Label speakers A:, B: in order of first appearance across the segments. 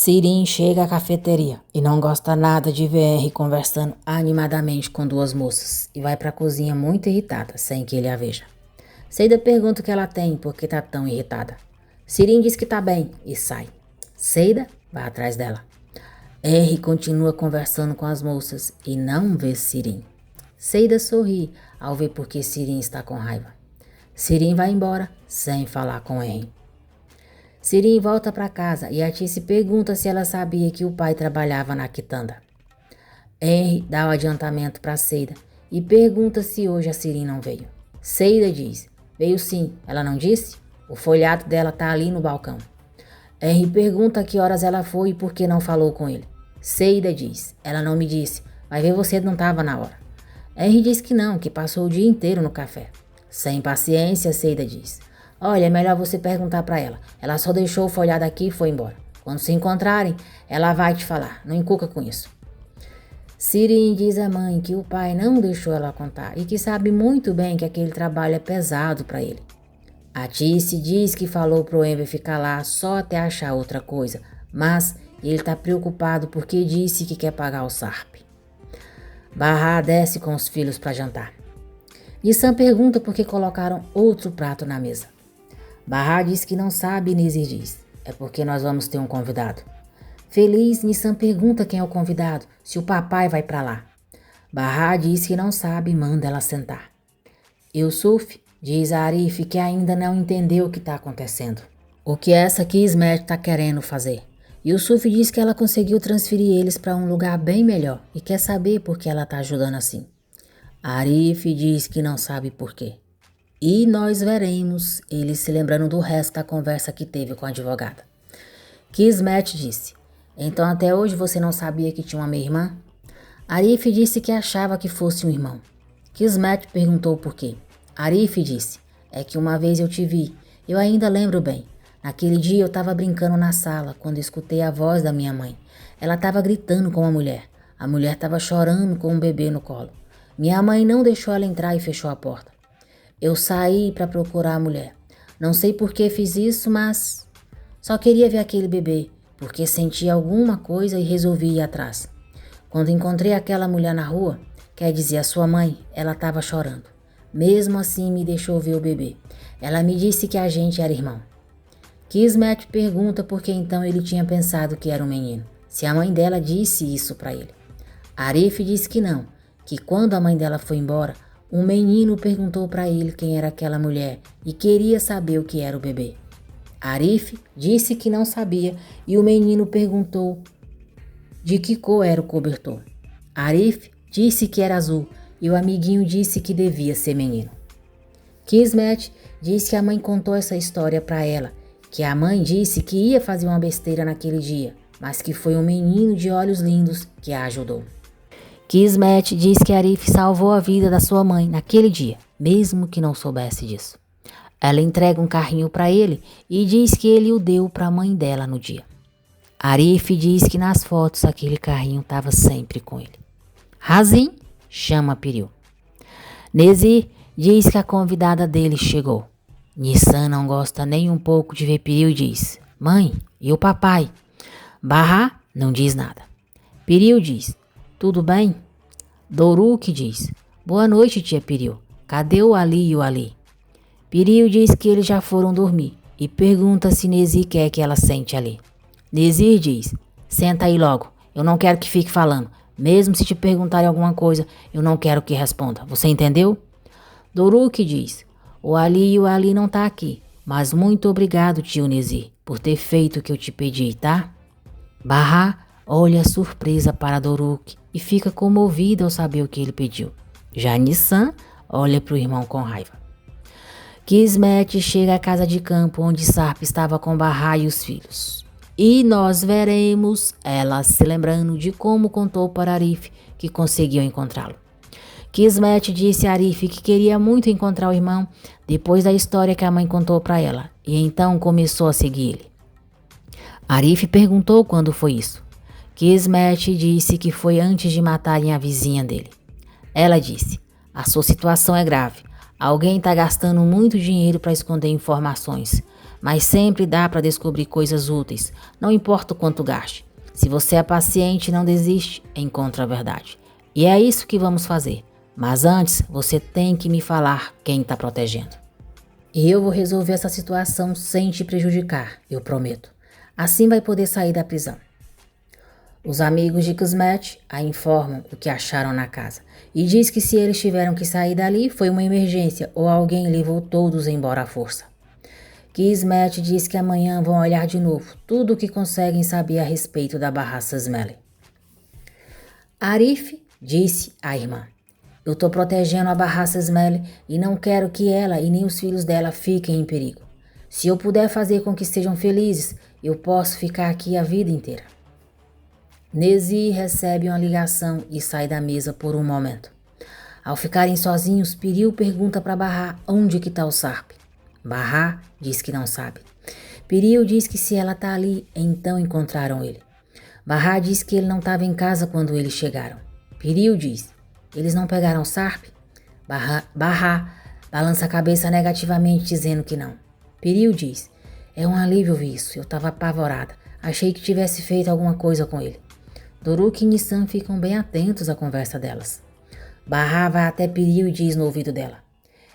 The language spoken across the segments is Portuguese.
A: Sirin chega à cafeteria e não gosta nada de ver Henry conversando animadamente com duas moças e vai para a cozinha muito irritada, sem que ele a veja. Seida pergunta o que ela tem e por que tá tão irritada. Sirin diz que tá bem e sai. Seida vai atrás dela. Henry continua conversando com as moças e não vê Sirin. Seida sorri ao ver por que Sirin está com raiva. Sirin vai embora sem falar com Henry. Sirin volta para casa e a Tice pergunta se ela sabia que o pai trabalhava na quitanda. Henry dá o adiantamento para Seida e pergunta se hoje a Sirin não veio. Seida diz, veio sim, ela não disse? O folhado dela tá ali no balcão. Henry pergunta a que horas ela foi e por que não falou com ele. Seida diz, ela não me disse, vai ver você não estava na hora. Henry diz que não, que passou o dia inteiro no café. Sem paciência, Seida diz. Olha, é melhor você perguntar para ela. Ela só deixou o folhado aqui e foi embora. Quando se encontrarem, ela vai te falar. Não encuca com isso. Sirin diz à mãe que o pai não deixou ela contar e que sabe muito bem que aquele trabalho é pesado para ele. A Tice diz que falou pro Ember ficar lá só até achar outra coisa, mas ele tá preocupado porque disse que quer pagar o Sarp. Barra desce com os filhos para jantar. Nissan pergunta por que colocaram outro prato na mesa. Barra diz que não sabe e Nezir diz, é porque nós vamos ter um convidado. Feliz, Nissan pergunta quem é o convidado, se o papai vai para lá. Barra diz que não sabe e manda ela sentar. Yusuf diz a Arif que ainda não entendeu o que está acontecendo. O que essa Kismet está querendo fazer. Yusuf diz que ela conseguiu transferir eles para um lugar bem melhor e quer saber por que ela está ajudando assim. Arif diz que não sabe por quê. E nós veremos ele se lembrando do resto da conversa que teve com a advogada. Kismet disse, então até hoje você não sabia que tinha uma meia-irmã? Arif disse que achava que fosse um irmão. Kismet perguntou por quê. Arif disse, é que uma vez eu te vi, eu ainda lembro bem. Naquele dia eu estava brincando na sala quando escutei a voz da minha mãe. Ela estava gritando com a mulher. A mulher estava chorando com um bebê no colo. Minha mãe não deixou ela entrar e fechou a porta. Eu saí para procurar a mulher. Não sei por que fiz isso, mas só queria ver aquele bebê, porque senti alguma coisa e resolvi ir atrás. Quando encontrei aquela mulher na rua, quer dizer, a sua mãe, ela estava chorando. Mesmo assim, me deixou ver o bebê. Ela me disse que a gente era irmão. Kismet pergunta por que então ele tinha pensado que era um menino, se a mãe dela disse isso para ele. Arif disse que não, que quando a mãe dela foi embora, um menino perguntou para ele quem era aquela mulher e queria saber o que era o bebê. Arif disse que não sabia e o menino perguntou de que cor era o cobertor. Arif disse que era azul e o amiguinho disse que devia ser menino. Kismet disse que a mãe contou essa história para ela, que a mãe disse que ia fazer uma besteira naquele dia, mas que foi um menino de olhos lindos que a ajudou. Kismet diz que Arif salvou a vida da sua mãe naquele dia, mesmo que não soubesse disso. Ela entrega um carrinho para ele e diz que ele o deu para a mãe dela no dia. Arif diz que nas fotos aquele carrinho estava sempre com ele. Razin chama Piril. Nezir diz que a convidada dele chegou. Nissan não gosta nem um pouco de ver Piril e diz, mãe, e o papai? Barra não diz nada. Piril diz, tudo bem? Doruk diz, boa noite, tia Piril. Cadê o Ali e o Ali? Piril diz que eles já foram dormir e pergunta se Nezir quer que ela sente ali. Nezir diz, senta aí logo, eu não quero que fique falando. Mesmo se te perguntarem alguma coisa, eu não quero que responda. Você entendeu? Doruk diz, o Ali e o Ali não tá aqui, mas muito obrigado, tio Nezir, por ter feito o que eu te pedi, tá? Barra olha surpresa para Doruk e fica comovida ao saber o que ele pediu. Já Nissan olha para o irmão com raiva. Kismet chega à casa de campo onde Sarp estava com Barra e os filhos. E nós veremos ela se lembrando de como contou para Arif que conseguiu encontrá-lo. Kismet disse a Arif que queria muito encontrar o irmão depois da história que a mãe contou para ela e então começou a seguir ele. Arif perguntou quando foi isso. Kismet disse que foi antes de matarem a vizinha dele. Ela disse, a sua situação é grave. Alguém está gastando muito dinheiro para esconder informações, mas sempre dá para descobrir coisas úteis, não importa o quanto gaste. Se você é paciente e não desiste, encontra a verdade. E é isso que vamos fazer. Mas antes, você tem que me falar quem está protegendo. E eu vou resolver essa situação sem te prejudicar, eu prometo. Assim vai poder sair da prisão. Os amigos de Kismet a informam o que acharam na casa e diz que se eles tiveram que sair dali foi uma emergência ou alguém levou todos embora à força. Kismet diz que amanhã vão olhar de novo tudo o que conseguem saber a respeito da Barraça Smelly. Arif disse à irmã: eu tô protegendo a Barraça Smelly e não quero que ela e nem os filhos dela fiquem em perigo. Se eu puder fazer com que sejam felizes, eu posso ficar aqui a vida inteira. Nezir recebe uma ligação e sai da mesa por um momento. Ao ficarem sozinhos, Piril pergunta para Bahá onde que tá o Sarp. Bahá diz que não sabe. Piril diz que se ela tá ali, então encontraram ele. Bahá diz que ele não estava em casa quando eles chegaram. Piril diz: eles não pegaram o Sarp? Bahá balança a cabeça negativamente, dizendo que não. Piril diz: é um alívio ouvir isso, eu estava apavorada. Achei que tivesse feito alguma coisa com ele. Doruk e Nissan ficam bem atentos à conversa delas. Bahá vai até Piril e diz no ouvido dela: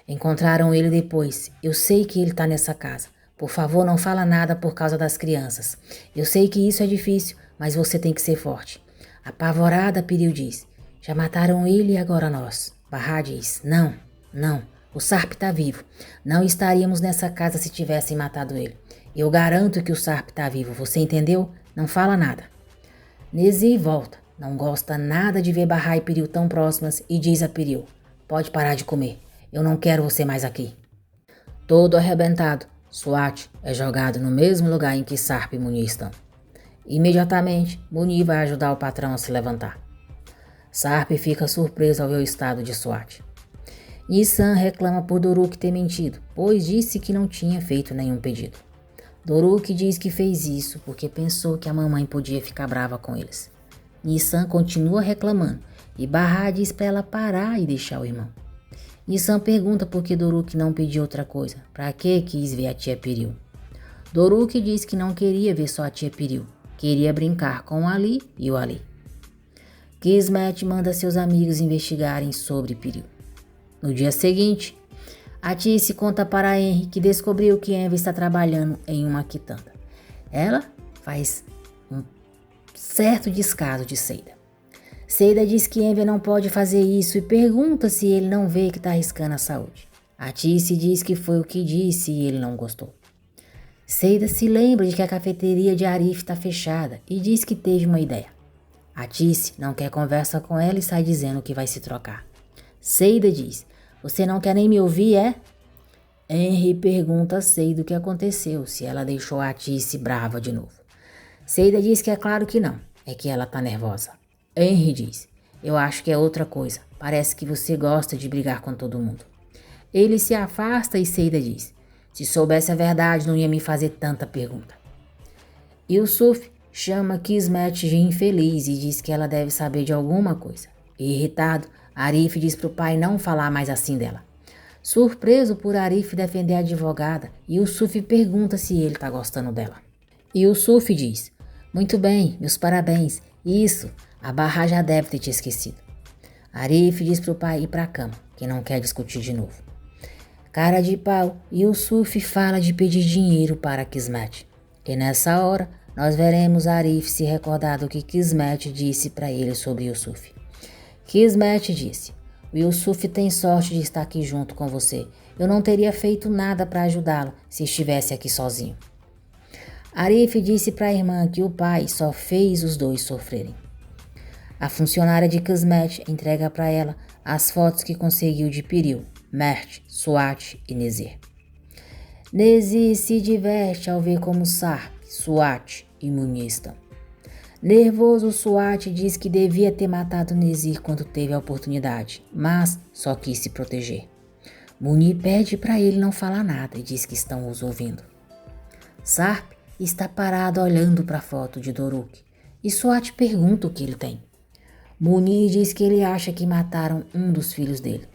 A: encontraram ele depois. Eu sei que ele está nessa casa. Por favor, não fala nada por causa das crianças. Eu sei que isso é difícil, mas você tem que ser forte. Apavorada, Piril diz: já mataram ele e agora nós. Bahá diz: não, o Sarp está vivo. Não estaríamos nessa casa se tivessem matado ele. Eu garanto que o Sarp está vivo, você entendeu? Não fala nada. Nezir volta, não gosta nada de ver Bahá e Piril tão próximas e diz a Piril: pode parar de comer, eu não quero você mais aqui. Todo arrebentado, Swat é jogado no mesmo lugar em que Sarp e Muni estão. Imediatamente, Muni vai ajudar o patrão a se levantar. Sarp fica surpreso ao ver o estado de Swat. Nissan reclama por Doruk ter mentido, pois disse que não tinha feito nenhum pedido. Doruk diz que fez isso porque pensou que a mamãe podia ficar brava com eles. Nissan continua reclamando e Bahá diz para ela parar e deixar o irmão. Nissan pergunta por que Doruk não pediu outra coisa, para que quis ver a tia Piril. Doruk diz que não queria ver só a tia Piril, queria brincar com o Ali e o Ali. Kismet manda seus amigos investigarem sobre Piril. No dia seguinte, Atice conta para Henry que descobriu que Envy está trabalhando em uma quitanda. Ela faz um certo descaso de Seida. Seida diz que Envy não pode fazer isso e pergunta se ele não vê que está arriscando a saúde. Atice diz que foi o que disse e ele não gostou. Seida se lembra de que a cafeteria de Arif está fechada e diz que teve uma ideia. Atice não quer conversa com ela e sai dizendo que vai se trocar. Seida diz: você não quer nem me ouvir, é? Henry pergunta a Seida o que aconteceu, se ela deixou a Atice brava de novo. Seida diz que é claro que não, é que ela tá nervosa. Henry diz: eu acho que é outra coisa, parece que você gosta de brigar com todo mundo. Ele se afasta e Seida diz: se soubesse a verdade não ia me fazer tanta pergunta. Yusuf chama Kismet de infeliz e diz que ela deve saber de alguma coisa. Irritado, Arif diz para o pai não falar mais assim dela. Surpreso por Arif defender a advogada, Yusuf pergunta se ele está gostando dela. Yusuf diz: muito bem, meus parabéns. Isso, a Bahá já deve ter te esquecido. Arif diz para o pai ir para a cama, que não quer discutir de novo. Cara de pau, Yusuf fala de pedir dinheiro para Kismet. E nessa hora, nós veremos Arif se recordar do que Kismet disse para ele sobre Yusuf. Kismet disse: o Yusuf tem sorte de estar aqui junto com você. Eu não teria feito nada para ajudá-lo se estivesse aqui sozinho. Arif disse para a irmã que o pai só fez os dois sofrerem. A funcionária de Kismet entrega para ela as fotos que conseguiu de Piril, Mert, Swat e Nezir. Nezir se diverte ao ver como Sarp, Swat e Muni estão. Nervoso, Swat diz que devia ter matado Nezir quando teve a oportunidade, mas só quis se proteger. Muni pede para ele não falar nada e diz que estão os ouvindo. Sarp está parado olhando para a foto de Doruk e Swat pergunta o que ele tem. Muni diz que ele acha que mataram um dos filhos dele.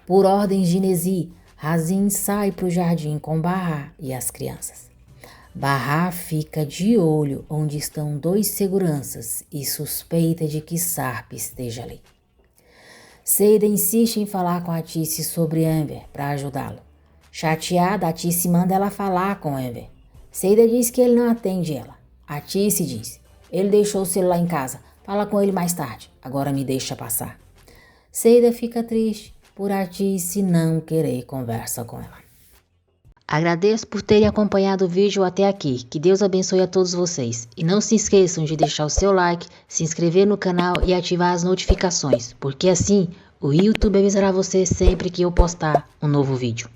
A: Por ordens de Nezir, Razin sai para o jardim com Bahá e as crianças. Bahá fica de olho onde estão 2 seguranças e suspeita de que Sarp esteja ali. Seida insiste em falar com a Tice sobre Amber para ajudá-lo. Chateada, a Tice manda ela falar com Amber. Seida diz que ele não atende ela. A Tice diz: ele deixou o celular em casa, fala com ele mais tarde, agora me deixa passar. Seida fica triste por a Tice não querer conversa com ela. Agradeço por terem acompanhado o vídeo até aqui, que Deus abençoe a todos vocês. E não se esqueçam de deixar o seu like, se inscrever no canal e ativar as notificações, porque assim o YouTube avisará você sempre que eu postar um novo vídeo.